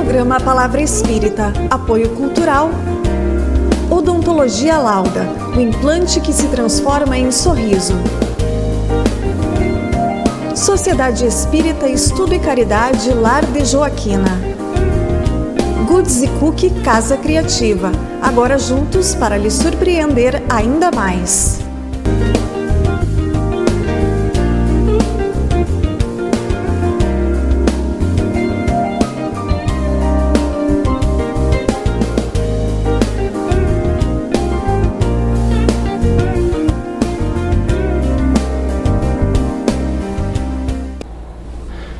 Programa Palavra Espírita, apoio cultural. Odontologia Lauda, o implante que se transforma em sorriso. Sociedade Espírita Estudo e Caridade Lar de Joaquina. Goods & Cookie Casa Criativa, agora juntos para lhe surpreender ainda mais.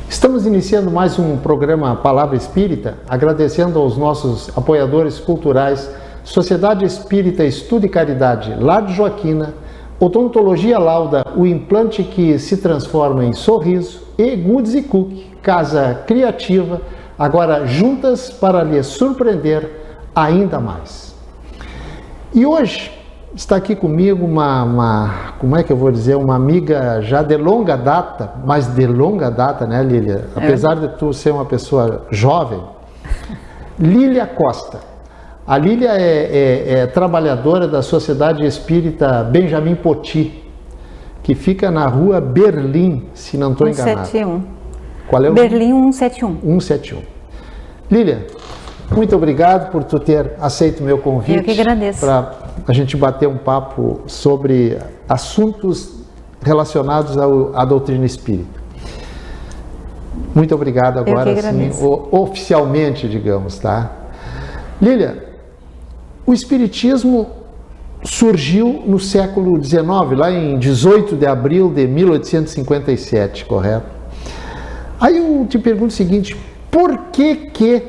Estamos iniciando mais um programa Palavra Espírita, agradecendo aos nossos apoiadores culturais, Sociedade Espírita Estudo e Caridade Lar de Joaquina, Odontologia Lauda, o implante que se transforma em sorriso, e Goods & Cookie, Casa Criativa, agora juntas para lhe surpreender ainda mais. E hoje está aqui comigo como é que eu vou dizer, uma amiga já de longa data, mas de longa data, né, Lília? Apesar de tu ser uma pessoa jovem, Lília Costa. A Lília é trabalhadora da Sociedade Espírita Benjamin Poti, que fica na rua Berlim, se não estou enganado. 171. Qual é o? Berlim 171. 171. Lília, muito obrigado por tu ter aceito o meu convite. Eu que agradeço. Para a gente bater um papo sobre assuntos relacionados à doutrina espírita. Muito obrigado agora, sim, oficialmente, digamos, tá? Lília, o espiritismo surgiu no século XIX, lá em 18 de abril de 1857, correto? Aí eu te pergunto o seguinte, por que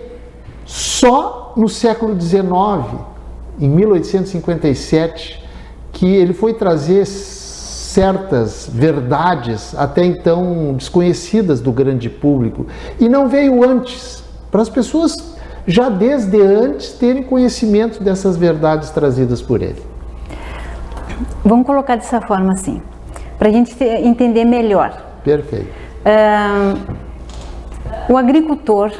só no século XIX, em 1857, que ele foi trazer certas verdades até então desconhecidas do grande público, e não veio antes, para as pessoas já desde antes terem conhecimento dessas verdades trazidas por ele? Vamos colocar dessa forma assim, para a gente entender melhor. Perfeito. O agricultor,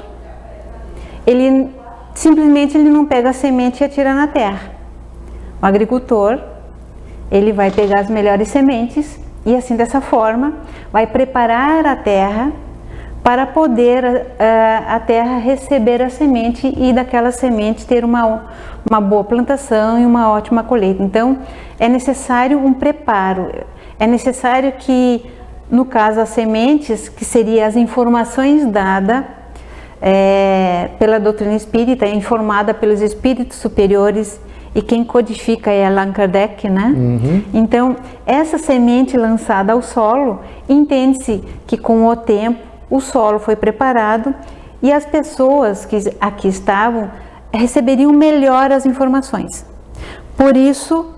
ele simplesmente não pega a semente e atira na terra. O agricultor, ele vai pegar as melhores sementes e assim, dessa forma, vai preparar a terra para poder a terra receber a semente e daquela semente ter uma boa plantação e uma ótima colheita. Então, é necessário um preparo, é necessário que, no caso, as sementes, que seriam as informações dadas pela doutrina espírita, informada pelos espíritos superiores, e quem codifica é Allan Kardec, né? Uhum. Então, essa semente lançada ao solo, entende-se que com o tempo o solo foi preparado e as pessoas que aqui estavam receberiam melhor as informações. Por isso,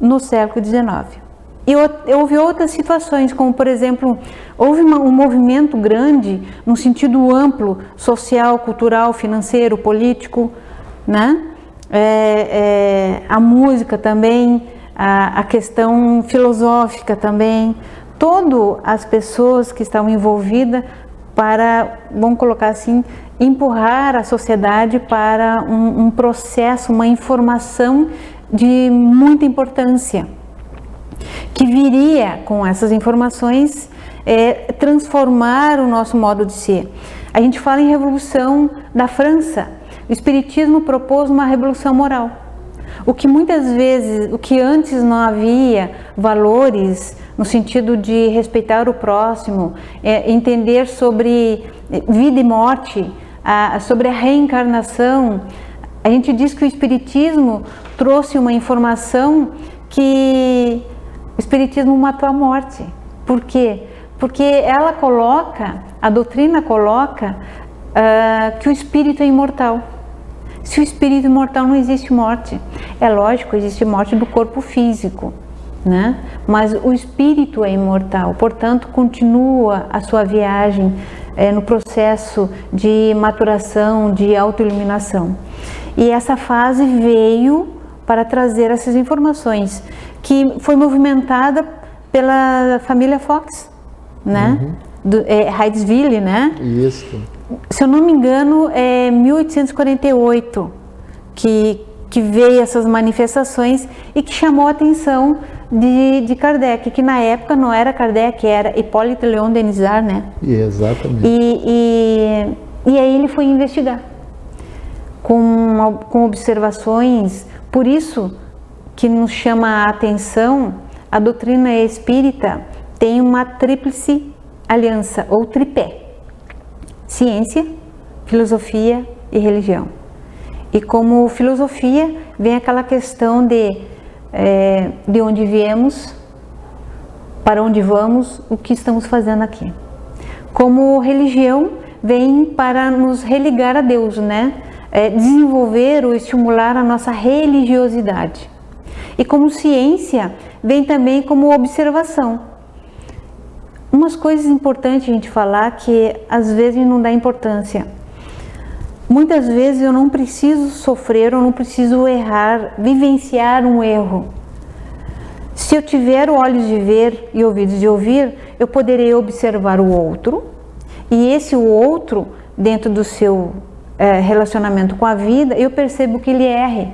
no século XIX. E houve outras situações, como por exemplo, houve um movimento grande, no sentido amplo, social, cultural, financeiro, político, né? A música também, a questão filosófica também, todas as pessoas que estavam envolvidas para, vamos colocar assim, empurrar a sociedade para um processo, uma informação de muita importância, que viria com essas informações transformar o nosso modo de ser. A gente fala em Revolução da França. O Espiritismo propôs uma revolução moral. O que muitas vezes, o que antes não havia valores no sentido de respeitar o próximo, entender sobre vida e morte, sobre a reencarnação, a gente diz que o Espiritismo trouxe uma informação que o Espiritismo matou a morte. Por quê? Porque ela coloca, a doutrina coloca que o espírito é imortal. Se o espírito é imortal, não existe morte. É lógico, existe morte do corpo físico, né? Mas o espírito é imortal, portanto, continua a sua viagem no processo de maturação, de autoiluminação. E essa fase veio para trazer essas informações, que foi movimentada pela família Fox, né? Uhum. Hydesville, né? Isso. Se eu não me engano, é 1848 que veio essas manifestações e que chamou a atenção de Kardec, que na época não era Kardec, era Hipólito Léon Denisard, né? Exatamente. E aí ele foi investigar com observações. Por isso que nos chama a atenção, a doutrina espírita tem uma tríplice aliança, ou tripé: ciência, filosofia e religião. E como filosofia vem aquela questão de onde viemos, para onde vamos, o que estamos fazendo aqui. Como religião vem para nos religar a Deus, né? Desenvolver ou estimular a nossa religiosidade. E como ciência vem também como observação. Umas coisas importantes a gente falar que às vezes não dá importância. Muitas vezes eu não preciso sofrer, eu não preciso errar, vivenciar um erro. Se eu tiver olhos de ver e ouvidos de ouvir, eu poderei observar o outro, e esse outro, dentro do seu relacionamento com a vida, eu percebo que ele erre.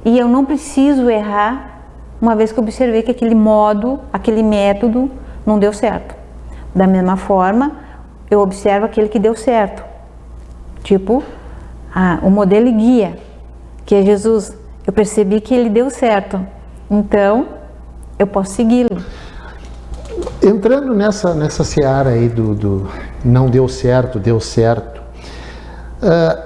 E eu não preciso errar, uma vez que eu observei que aquele modo, aquele método não deu certo. Da mesma forma, eu observo aquele que deu certo. Tipo, o modelo e guia, que é Jesus. Eu percebi que ele deu certo, então eu posso segui-lo. Entrando nessa seara aí do não deu certo, deu certo,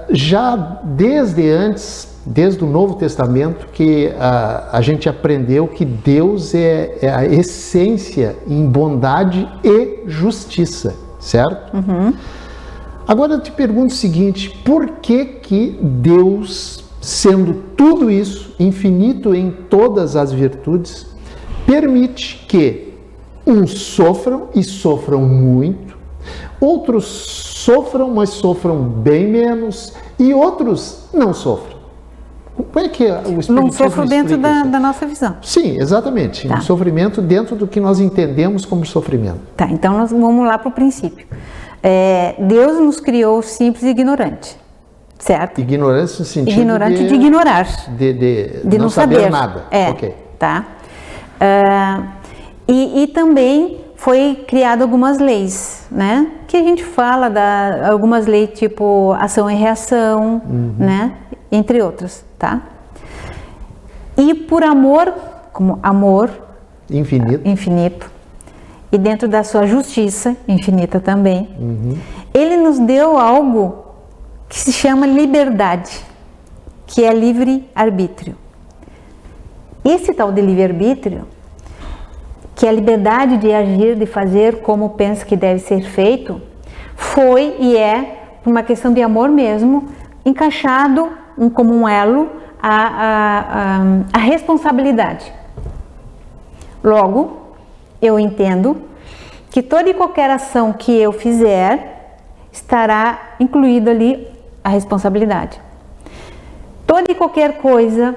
já desde antes, desde o Novo Testamento, que a gente aprendeu que Deus é a essência em bondade e justiça, certo? Uhum. Agora eu te pergunto o seguinte: por que Deus, sendo tudo isso, infinito em todas as virtudes, permite que uns sofram e sofram muito, outros sofram, mas sofram bem menos, e outros não sofram? Como é que o Espiritismo não sofro dentro da nossa visão. Sim, exatamente. Tá. Um sofrimento dentro do que nós entendemos como sofrimento. Tá, então nós vamos lá para o princípio. Deus nos criou simples e ignorante, certo? Ignorância no sentido ignorante de ignorar. De não saber nada. Ok. Tá. E também foi criado algumas leis, né? Que a gente fala algumas leis tipo ação e reação, né? Entre outras, tá? E por amor, como amor infinito, e dentro da sua justiça infinita também, ele nos deu algo que se chama liberdade, que é livre-arbítrio. Esse tal de livre-arbítrio, que é a liberdade de agir, de fazer como pensa que deve ser feito, foi e é, por uma questão de amor mesmo, encaixado como um elo a responsabilidade. Logo, eu entendo que toda e qualquer ação que eu fizer estará incluído ali a responsabilidade. Toda e qualquer coisa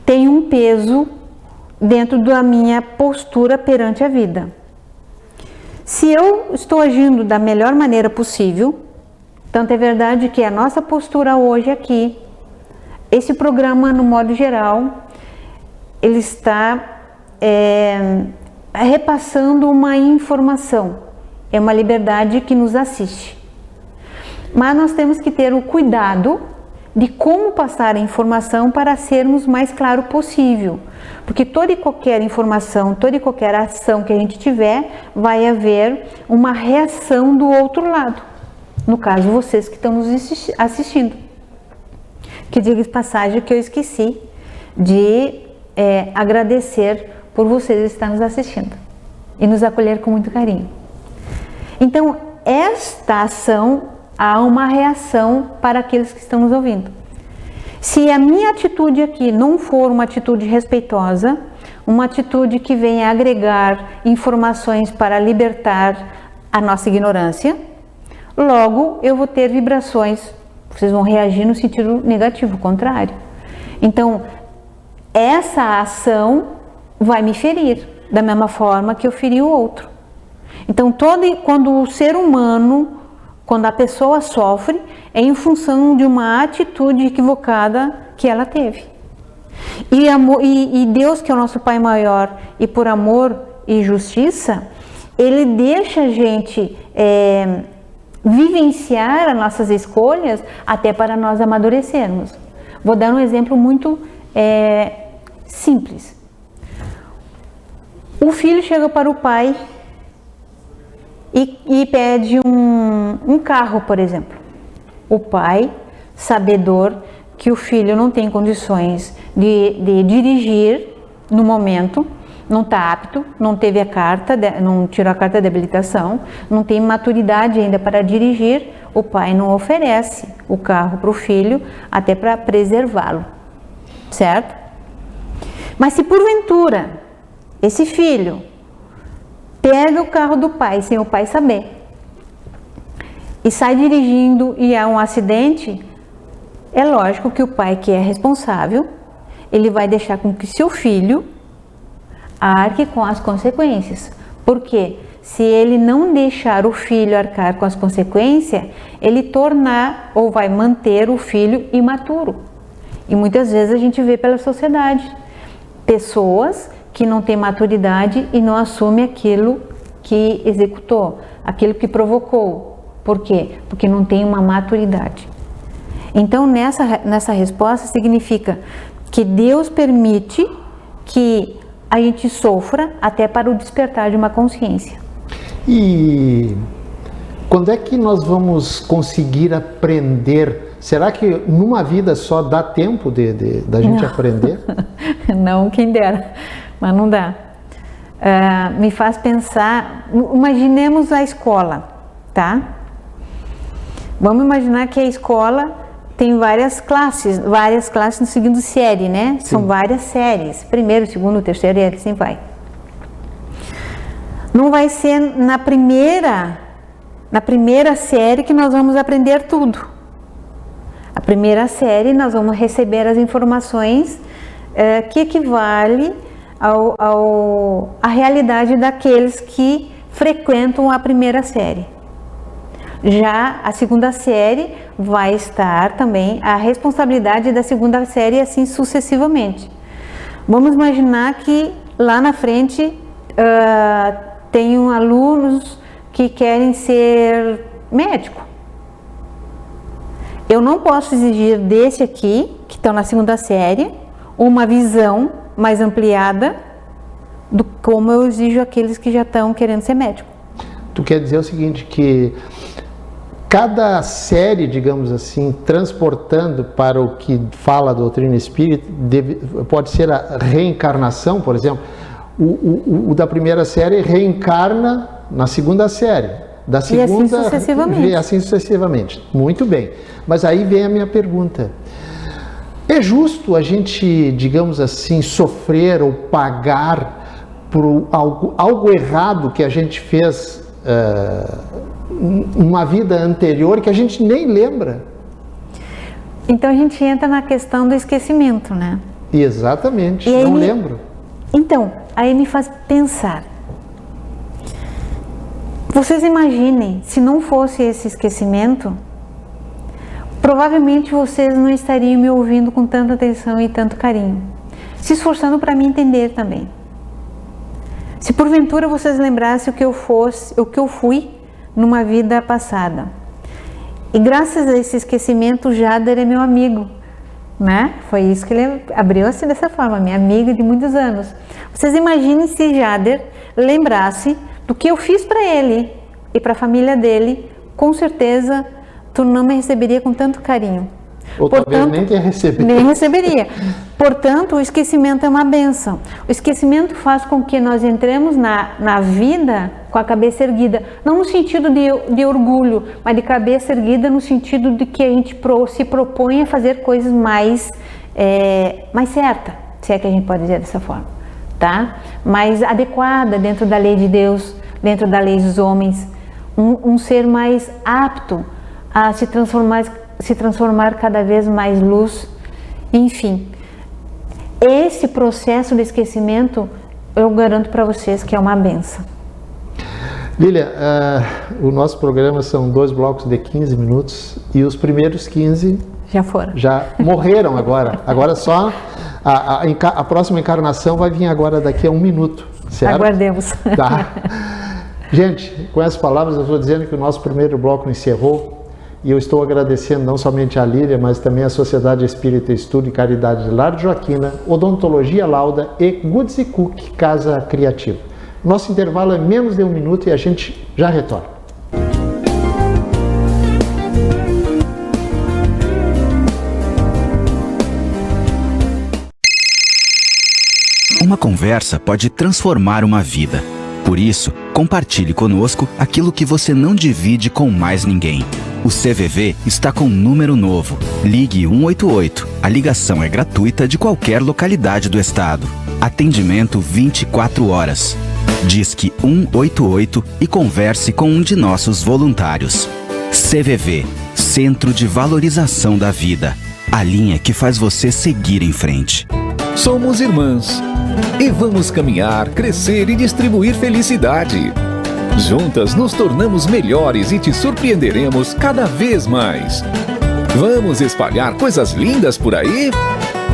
tem um peso dentro da minha postura perante a vida. Se eu estou agindo da melhor maneira possível, tanto é verdade que a nossa postura hoje aqui, esse programa no modo geral, ele está repassando uma informação, é uma liberdade que nos assiste. Mas nós temos que ter o cuidado de como passar a informação para sermos mais claro possível, porque toda e qualquer informação, toda e qualquer ação que a gente tiver, vai haver uma reação do outro lado, no caso vocês que estão nos assistindo. Que diga de passagem que eu esqueci de agradecer por vocês estar nos assistindo e nos acolher com muito carinho. Então, esta ação, há uma reação para aqueles que estão nos ouvindo. Se a minha atitude aqui não for uma atitude respeitosa, uma atitude que venha agregar informações para libertar a nossa ignorância, logo eu vou ter vibrações, vocês vão reagir no sentido negativo, contrário. Então, essa ação vai me ferir, da mesma forma que eu feri o outro. Então, quando o ser humano, quando a pessoa sofre, é em função de uma atitude equivocada que ela teve. E Deus, que é o nosso Pai maior, e por amor e justiça, Ele deixa a gente vivenciar as nossas escolhas até para nós amadurecermos. Vou dar um exemplo muito simples. O filho chega para o pai e pede um carro, por exemplo. O pai, sabedor que o filho não tem condições de dirigir no momento, não está apto, não teve a carta, não tirou a carta de habilitação, não tem maturidade ainda para dirigir, o pai não oferece o carro para o filho até para preservá-lo, certo? Mas se porventura esse filho pega o carro do pai sem o pai saber e sai dirigindo e há um acidente, é lógico que o pai, que é responsável, ele vai deixar com que seu filho arque com as consequências. Porque se ele não deixar o filho arcar com as consequências, ele ou vai manter o filho imaturo. E muitas vezes a gente vê pela sociedade pessoas que não têm maturidade e não assumem aquilo que executou, aquilo que provocou. Por quê? Porque não tem uma maturidade. Então, nessa resposta significa que Deus permite que a gente sofra até para o despertar de uma consciência. E quando é que nós vamos conseguir aprender? Será que numa vida só dá tempo da gente aprender? Não, quem dera, mas não dá. Me faz pensar, imaginemos a escola, tá? Vamos imaginar que a escola tem várias classes no segundo série, né? Sim. São várias séries, primeiro, segundo, terceiro e assim vai. Não vai ser na primeira série que nós vamos aprender tudo. A primeira série nós vamos receber as informações que equivale à realidade daqueles que frequentam a primeira série. Já a segunda série vai estar também a responsabilidade da segunda série, assim sucessivamente. Vamos imaginar que lá na frente tenham alunos que querem ser médico. Eu não posso exigir desse aqui, que estão na segunda série, uma visão mais ampliada do como eu exijo aqueles que já estão querendo ser médico. Tu quer dizer o seguinte, que cada série, digamos assim, transportando para o que fala a doutrina espírita, pode ser a reencarnação, por exemplo. O da primeira série reencarna na segunda série. Da segunda, e assim sucessivamente. E assim sucessivamente. Muito bem. Mas aí vem a minha pergunta. É justo a gente, digamos assim, sofrer ou pagar por algo errado que a gente fez uma vida anterior que a gente nem lembra? Então a gente entra na questão do esquecimento, né? Exatamente, não lembro. Então, aí me faz pensar. Vocês imaginem, se não fosse esse esquecimento, provavelmente vocês não estariam me ouvindo com tanta atenção e tanto carinho, se esforçando para me entender também. Se porventura vocês lembrassem o que eu fui numa vida passada. E graças a esse esquecimento, o Jader é meu amigo, né? Foi isso que ele abriu assim dessa forma, minha amiga de muitos anos. Vocês imaginem se Jader lembrasse do que eu fiz para ele e para a família dele, com certeza tu não me receberia com tanto carinho. Ou talvez nem te receberia. Nem receberia. Portanto, o esquecimento é uma bênção. O esquecimento faz com que nós entremos na vida com a cabeça erguida. Não no sentido de orgulho, mas de cabeça erguida no sentido de que a gente se propõe a fazer coisas mais certas, se é que a gente pode dizer dessa forma, tá? Mais adequada dentro da lei de Deus, dentro da lei dos homens. Um ser mais apto a se transformar cada vez mais luz, enfim. Esse processo de esquecimento, eu garanto para vocês que é uma benção. Lília, o nosso programa são 2 blocos de 15 minutos e os primeiros 15 já foram. Já morreram agora. Agora só a próxima encarnação vai vir agora daqui a 1 minuto, certo? Aguardemos. Tá. Gente, com essas palavras eu estou dizendo que o nosso primeiro bloco encerrou e eu estou agradecendo não somente a Lília, mas também a Sociedade Espírita Estudo e Caridade de Lar de Joaquina, Odontologia Lauda e Goods & Cook Casa Criativa. Nosso intervalo é menos de 1 minuto e a gente já retorna. Uma conversa pode transformar uma vida. Por isso, compartilhe conosco aquilo que você não divide com mais ninguém. O CVV está com um número novo. Ligue 188. A ligação é gratuita de qualquer localidade do estado. Atendimento 24 horas. Disque 188 e converse com um de nossos voluntários. CVV, Centro de Valorização da Vida. A linha que faz você seguir em frente. Somos irmãs e vamos caminhar, crescer e distribuir felicidade. Juntas nos tornamos melhores e te surpreenderemos cada vez mais. Vamos espalhar coisas lindas por aí?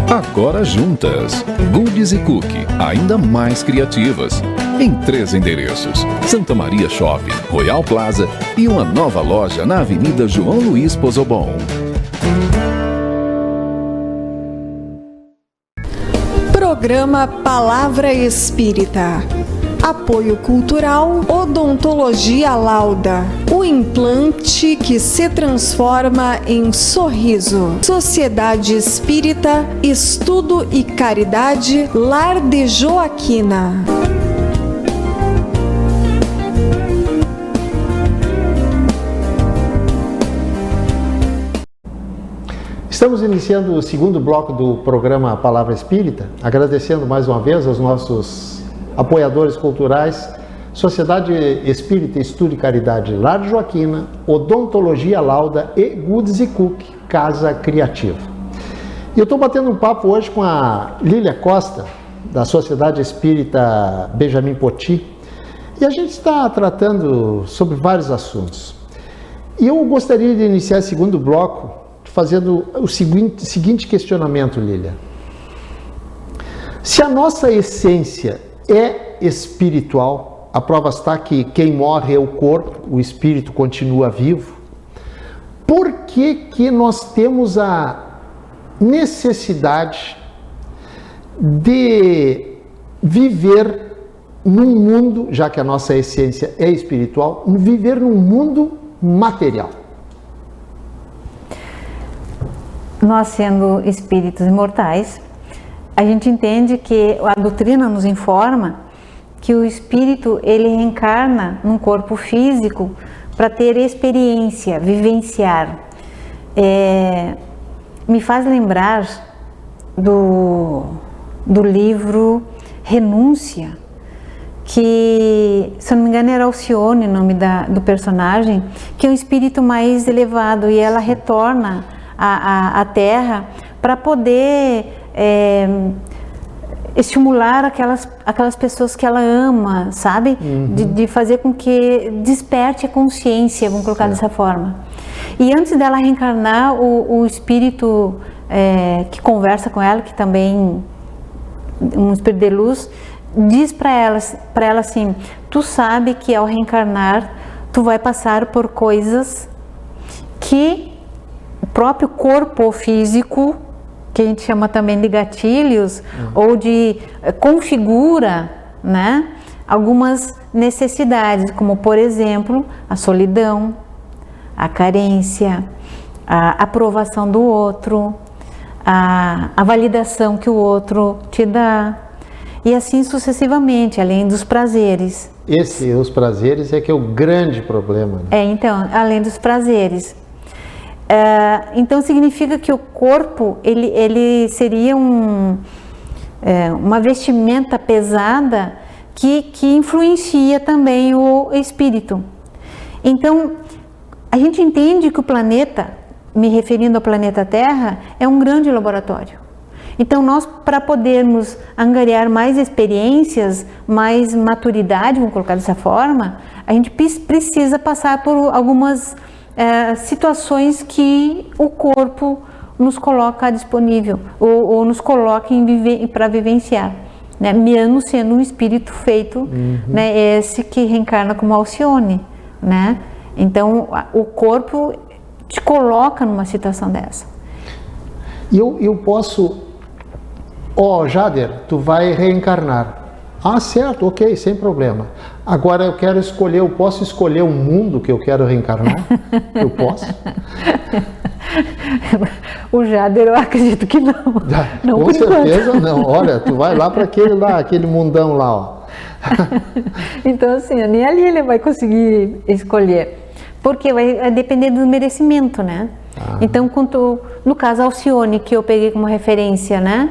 Agora juntas. Goods & Cook, ainda mais criativas. Em 3 endereços: Santa Maria Shopping, Royal Plaza e uma nova loja na Avenida João Luiz Pozobon. Programa Palavra Espírita. Apoio Cultural Odontologia Lauda. O implante que se transforma em sorriso. Sociedade Espírita Estudo e Caridade Lar de Joaquina. Estamos iniciando o segundo bloco do programa Palavra Espírita, agradecendo mais uma vez aos nossos apoiadores culturais, Sociedade Espírita Estudo e Caridade Lar de Joaquina, Odontologia Lauda e Goods & Cook Casa Criativa. E eu estou batendo um papo hoje com a Lília Costa, da Sociedade Espírita Benjamin Poti, e a gente está tratando sobre vários assuntos. E eu gostaria de iniciar esse segundo bloco fazendo o seguinte questionamento, Lília. Se a nossa essência é espiritual, a prova está que quem morre é o corpo, o espírito continua vivo, por que nós temos a necessidade de viver num mundo, já que a nossa essência é espiritual, viver num mundo material? Nós, sendo espíritos imortais, a gente entende que a doutrina nos informa que o espírito ele reencarna num corpo físico para ter experiência, vivenciar. Me faz lembrar do livro Renúncia, que, se eu não me engano, era Alcione, o nome do personagem, que é um espírito mais elevado, e ela retorna à Terra para poder estimular aquelas pessoas que ela ama, sabe? Uhum. De fazer com que desperte a consciência, vamos colocar dessa forma. E antes dela reencarnar, o espírito que conversa com ela, que também um espírito de luz, diz para ela assim: tu sabe que ao reencarnar tu vai passar por coisas que o próprio corpo físico, que a gente chama também de gatilhos, ou de configura, né, algumas necessidades, como por exemplo a solidão, a carência, a aprovação do outro, a validação que o outro te dá, e assim sucessivamente, além dos prazeres. Os prazeres é que é o grande problema, né? Então, além dos prazeres. Então significa que o corpo ele seria uma vestimenta pesada que influencia também o espírito. Então a gente entende que o planeta, me referindo ao planeta Terra, é um grande laboratório. Então nós, para podermos angariar mais experiências, mais maturidade, vamos colocar dessa forma, a gente precisa passar por algumas situações que o corpo nos coloca disponível, ou nos coloca para vivenciar, né? Mesmo sendo um espírito feito, né? Esse que reencarna como Alcione, né? Então, o corpo te coloca numa situação dessa. E eu posso... Jader, tu vai reencarnar. Ah, certo, ok, sem problema. Agora eu quero escolher, eu posso escolher um mundo que eu quero reencarnar? Eu posso? O Jader, eu acredito que não. Não, com certeza não. Olha, tu vai lá para aquele mundão lá, ó. Então, assim, nem ali ele vai conseguir escolher. Porque vai depender do merecimento, né? Então, no caso Alcione, que eu peguei como referência, né?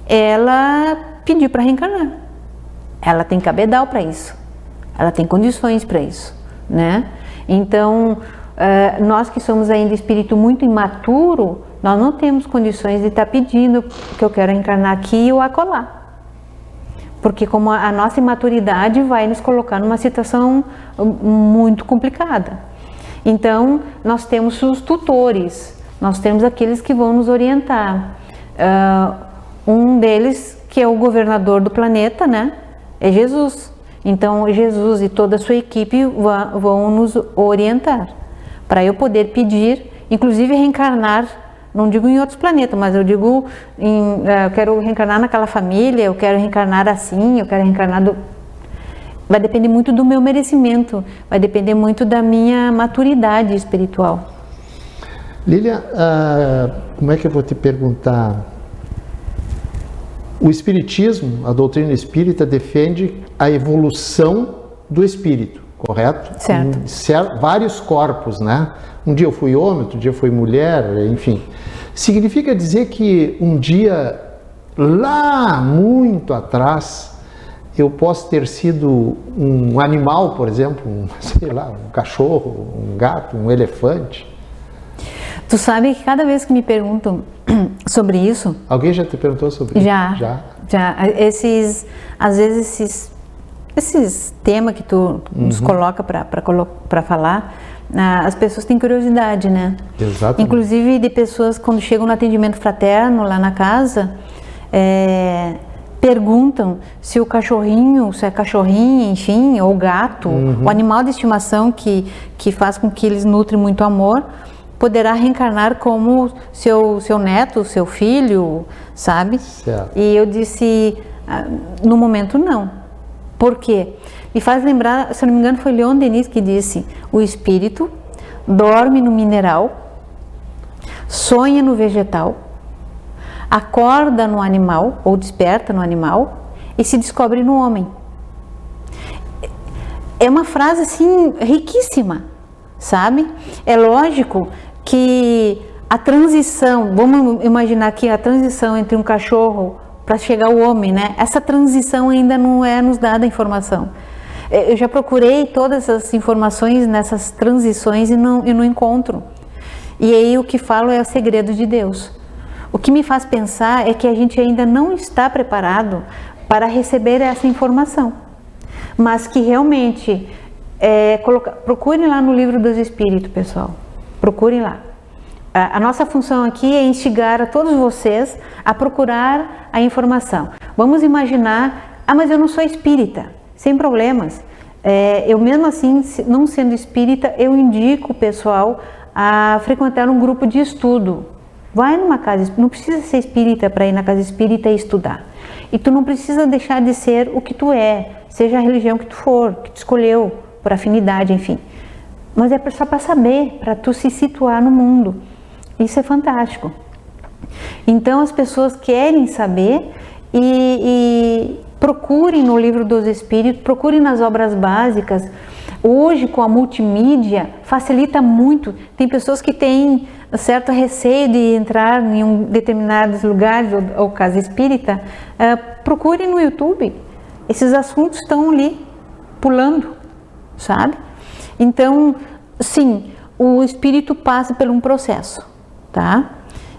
Ela pediu para reencarnar. Ela tem cabedal para isso. Ela tem condições para isso, né? Então, nós que somos ainda espírito muito imaturo, nós não temos condições de estar pedindo que eu quero reencarnar aqui ou acolá. Porque como a nossa imaturidade vai nos colocar numa situação muito complicada. Então, nós temos os tutores, nós temos aqueles que vão nos orientar. Um deles, que é o governador do planeta, né? É Jesus. Então, Jesus e toda a sua equipe vão nos orientar para eu poder pedir, inclusive reencarnar, não digo em outros planetas, mas eu digo, eu quero reencarnar naquela família, eu quero reencarnar assim, eu quero reencarnar Vai depender muito do meu merecimento, vai depender muito da minha maturidade espiritual. Lília, como é que eu vou te perguntar? O Espiritismo, a doutrina espírita, defende a evolução do espírito, correto? Certo. Vários corpos, né? Um dia eu fui homem, outro dia eu fui mulher, enfim. Significa dizer que um dia, lá muito atrás, eu posso ter sido um animal, por exemplo, um cachorro, um gato, um elefante? Tu sabe que cada vez que me perguntam sobre isso... Alguém já te perguntou sobre isso? Já. Às vezes esses temas que tu nos coloca para falar, as pessoas têm curiosidade, né? Exatamente. Inclusive de pessoas, quando chegam no atendimento fraterno lá na casa, perguntam se o cachorrinho, se é cachorrinha, enfim, ou gato, o animal de estimação que faz com que eles nutrem muito amor, poderá reencarnar como seu neto, seu filho, sabe? Certo. E eu disse, no momento não. Por quê? Me faz lembrar, se eu não me engano foi Leon Denis que disse, o espírito dorme no mineral, sonha no vegetal, acorda no animal, ou desperta no animal, e se descobre no homem. É uma frase, assim, riquíssima, sabe? É lógico que a transição, vamos imaginar aqui a transição entre um cachorro para chegar ao homem, né? Essa transição ainda não é nos dada a informação. Eu já procurei todas as informações nessas transições e não encontro. E aí o que falo é o segredo de Deus. O que me faz pensar é que a gente ainda não está preparado para receber essa informação, mas que realmente procurem lá no Livro dos Espíritos, pessoal, procurem lá. A nossa função aqui é instigar a todos vocês a procurar a informação. Vamos imaginar, mas eu não sou espírita, sem problemas. Eu mesmo assim, não sendo espírita, eu indico o pessoal a frequentar um grupo de estudo. Vai numa casa, não precisa ser espírita para ir na casa espírita e estudar. E tu não precisa deixar de ser o que tu é, seja a religião que tu for, que tu escolheu, por afinidade, enfim. Mas é só para saber, para tu se situar no mundo. Isso é fantástico. Então as pessoas querem saber e procurem no Livro dos Espíritos, procurem nas obras básicas. Hoje, com a multimídia, facilita muito. Tem pessoas que têm certo receio de entrar em determinados lugares ou casa espírita. Procurem no YouTube. Esses assuntos estão ali, pulando, sabe? Então, sim, o espírito passa por um processo, tá?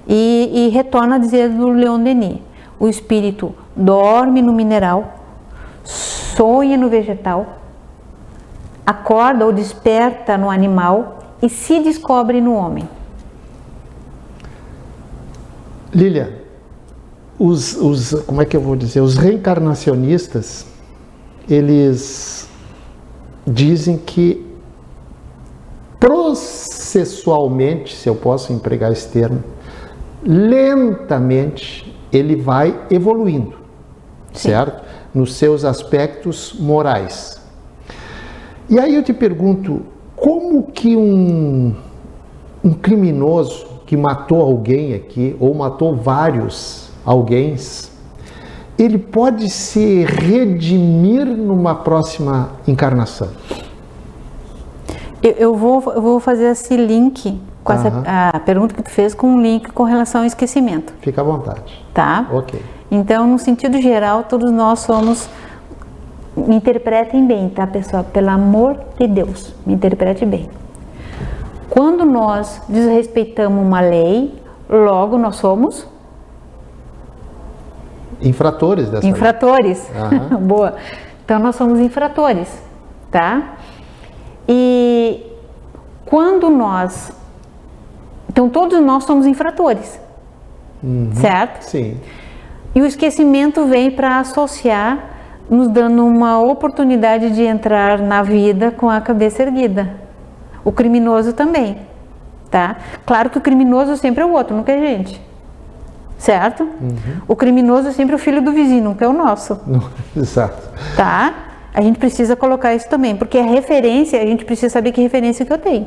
E retorna a dizer do Leon Denis. O espírito dorme no mineral, sonha no vegetal, acorda ou desperta no animal e se descobre no homem. Lília, como é que eu vou dizer? Os reencarnacionistas, eles dizem que processualmente, se eu posso empregar esse termo, lentamente ele vai evoluindo, sim, certo? Nos seus aspectos morais. E aí eu te pergunto, como que um criminoso que matou alguém aqui, ou matou vários alguéns, ele pode se redimir numa próxima encarnação? Eu vou fazer esse link com a pergunta que tu fez, com um link com relação ao esquecimento. Fica à vontade. Tá? Ok. Então, no sentido geral, todos nós somos... Me interpretem bem, tá, pessoal? Pelo amor de Deus, me interprete bem. Quando nós desrespeitamos uma lei, logo nós somos... infratores dessa infratores. Boa. Então, nós somos infratores, tá? E quando nós... Então, todos nós somos infratores, certo? Sim. E o esquecimento vem para associar, nos dando uma oportunidade de entrar na vida com a cabeça erguida. O criminoso também, tá? Claro que o criminoso sempre é o outro, nunca é a gente, certo? O criminoso é sempre o filho do vizinho, nunca é o nosso. Exato. Tá? A gente precisa colocar isso também, porque a referência, a gente precisa saber que referência que eu tenho.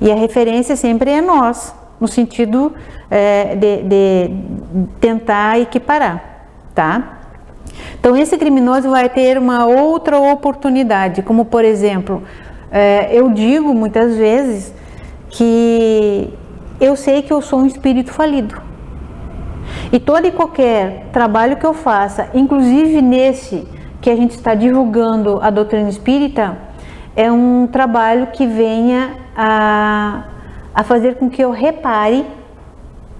E a referência sempre é nós, no sentido de tentar equiparar, tá? Então, esse criminoso vai ter uma outra oportunidade, como, por exemplo, eu digo muitas vezes que eu sei que eu sou um espírito falido. E todo e qualquer trabalho que eu faça, inclusive nesse que a gente está divulgando a doutrina espírita, é um trabalho que venha a fazer com que eu repare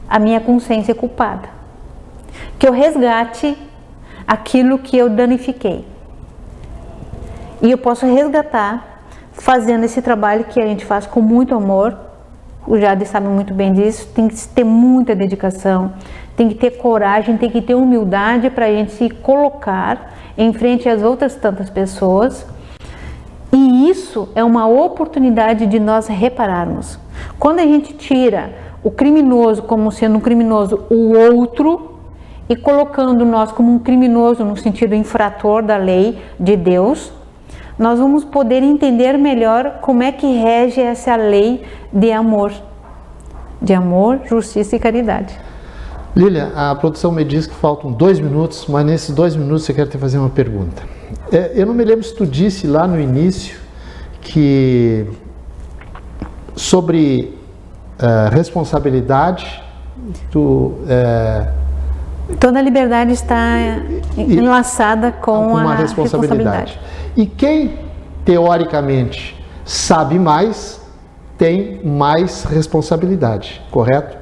a minha consciência culpada, que eu resgate aquilo que eu danifiquei. E eu posso resgatar fazendo esse trabalho que a gente faz com muito amor. O Jade sabe muito bem disso. Tem que ter muita dedicação, tem que ter coragem, tem que ter humildade para a gente se colocar em frente às outras tantas pessoas. E isso é uma oportunidade de nós repararmos. Quando a gente tira o criminoso como sendo um criminoso o outro, e colocando nós como um criminoso no sentido infrator da lei de Deus, nós vamos poder entender melhor como é que rege essa lei de amor, justiça e caridade. Lília, a produção me diz que faltam 2 minutos, mas nesses 2 minutos eu quero te fazer uma pergunta. Eu não me lembro se tu disse lá no início que sobre responsabilidade, toda a liberdade está enlaçada com a responsabilidade. E quem, teoricamente, sabe mais, tem mais responsabilidade, correto?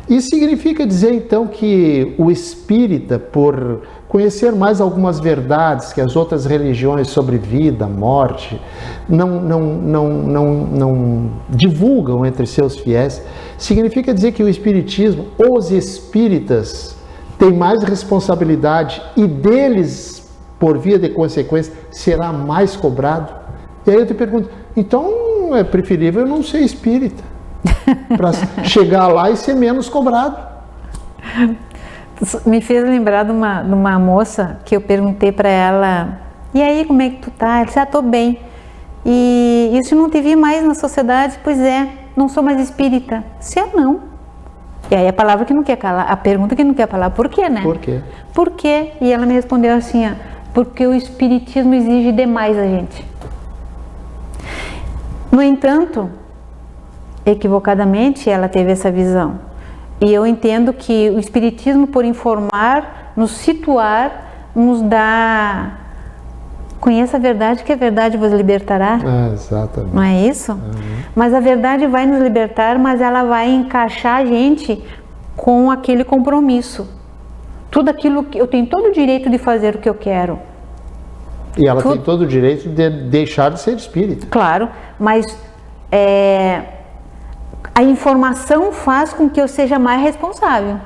Isso significa dizer, então, que o espírita, por conhecer mais algumas verdades que as outras religiões sobre vida, morte, não divulgam entre seus fiéis, significa dizer que o espiritismo, os espíritas, têm mais responsabilidade e deles, por via de consequência, será mais cobrado? E aí eu te pergunto, então é preferível eu não ser espírita, para chegar lá e ser menos cobrado. Me fez lembrar de uma moça que eu perguntei para ela, e aí, como é que tu tá? Ela disse, tô bem. E isso não te vi mais na sociedade? Pois é, não sou mais espírita. Se é não. E aí a palavra que não quer calar, a pergunta que não quer falar, por quê, né? Por quê? Por quê? E ela me respondeu assim, porque o espiritismo exige demais a gente. No entanto, equivocadamente ela teve essa visão. E eu entendo que o espiritismo, por informar, nos situar, nos dá... Conheça a verdade, que a verdade vos libertará. Exatamente. Não é isso? Mas a verdade vai nos libertar, mas ela vai encaixar a gente com aquele compromisso. Tudo aquilo que eu tenho todo o direito de fazer o que eu quero. E ela tem todo o direito de deixar de ser espírita. Claro, mas a informação faz com que eu seja mais responsável.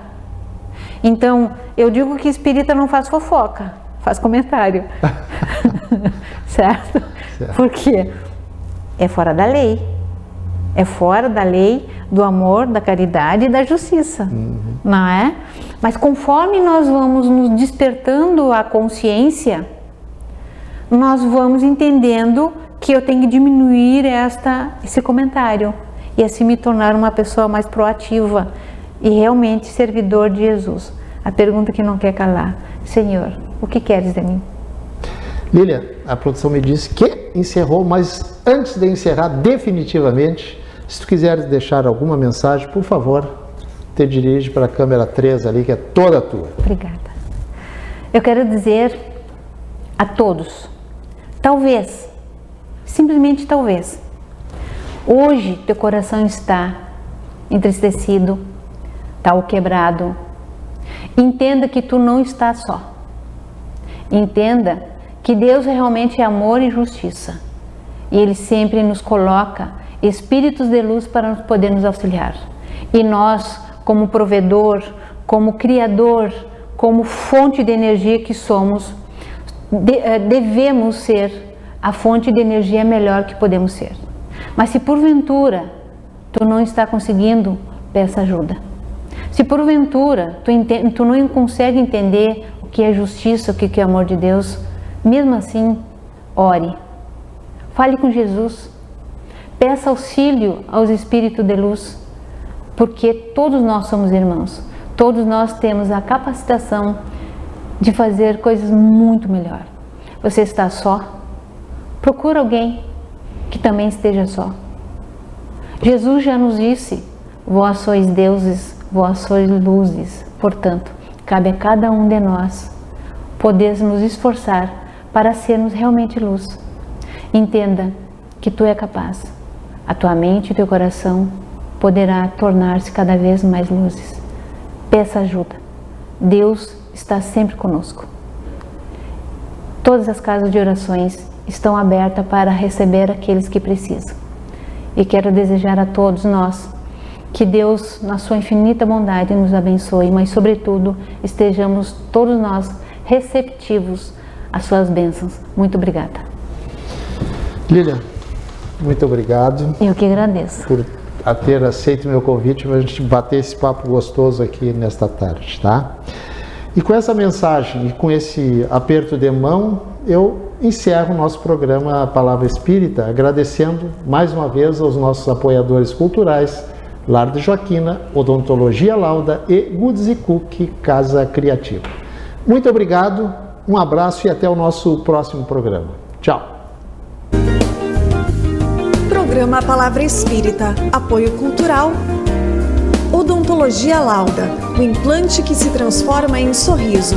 Então, eu digo que espírita não faz fofoca, faz comentário. Certo? Por quê? É fora da lei. É fora da lei do amor, da caridade e da justiça. Não é? Mas conforme nós vamos nos despertando a consciência, nós vamos entendendo que eu tenho que diminuir esse comentário e assim me tornar uma pessoa mais proativa e realmente servidor de Jesus. A pergunta que não quer calar: Senhor, o que queres de mim? Lilian, a produção me disse que encerrou, mas antes de encerrar definitivamente, se tu quiseres deixar alguma mensagem, por favor, te dirige para a câmera 3 ali, que é toda tua. Obrigada. Eu quero dizer a todos, talvez, simplesmente talvez, hoje teu coração está entristecido, está quebrado. Entenda que tu não está só. Entenda que Deus realmente é amor e justiça. E Ele sempre nos coloca espíritos de luz para poder nos auxiliar. E nós, como provedor, como criador, como fonte de energia que somos, devemos ser a fonte de energia melhor que podemos ser. Mas se porventura tu não está conseguindo, peça ajuda. Se porventura tu não consegue entender o que é justiça, o que é amor de Deus, mesmo assim, ore. Fale com Jesus. Peça auxílio aos espíritos de luz, porque todos nós somos irmãos. Todos nós temos a capacitação de fazer coisas muito melhor. Você está só? Procura alguém que também esteja só. Jesus já nos disse: vós sois deuses, vós sois luzes. Portanto, cabe a cada um de nós poder nos esforçar para sermos realmente luz. Entenda que tu é capaz. A tua mente e teu coração poderá tornar-se cada vez mais luzes. Peça ajuda. Deus está sempre conosco. Todas as casas de orações estão abertas para receber aqueles que precisam. E quero desejar a todos nós que Deus, na sua infinita bondade, nos abençoe, mas sobretudo estejamos todos nós receptivos às suas bênçãos. Muito obrigada. Lilian, muito obrigado. Eu que agradeço. Por ter aceito o meu convite para a gente bater esse papo gostoso aqui nesta tarde, tá? E com essa mensagem e com esse aperto de mão, eu encerro o nosso programa A Palavra Espírita, agradecendo mais uma vez aos nossos apoiadores culturais, Lar de Joaquina, Odontologia Lauda e Goods Cook Casa Criativa. Muito obrigado, um abraço e até o nosso próximo programa. Tchau. Programa Palavra Espírita, apoio cultural, Odontologia Lauda, o implante que se transforma em sorriso.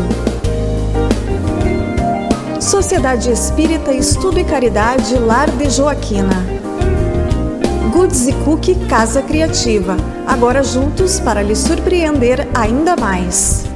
Sociedade Espírita Estudo e Caridade Lar de Joaquina. Goods Cook Casa Criativa, agora juntos para lhe surpreender ainda mais.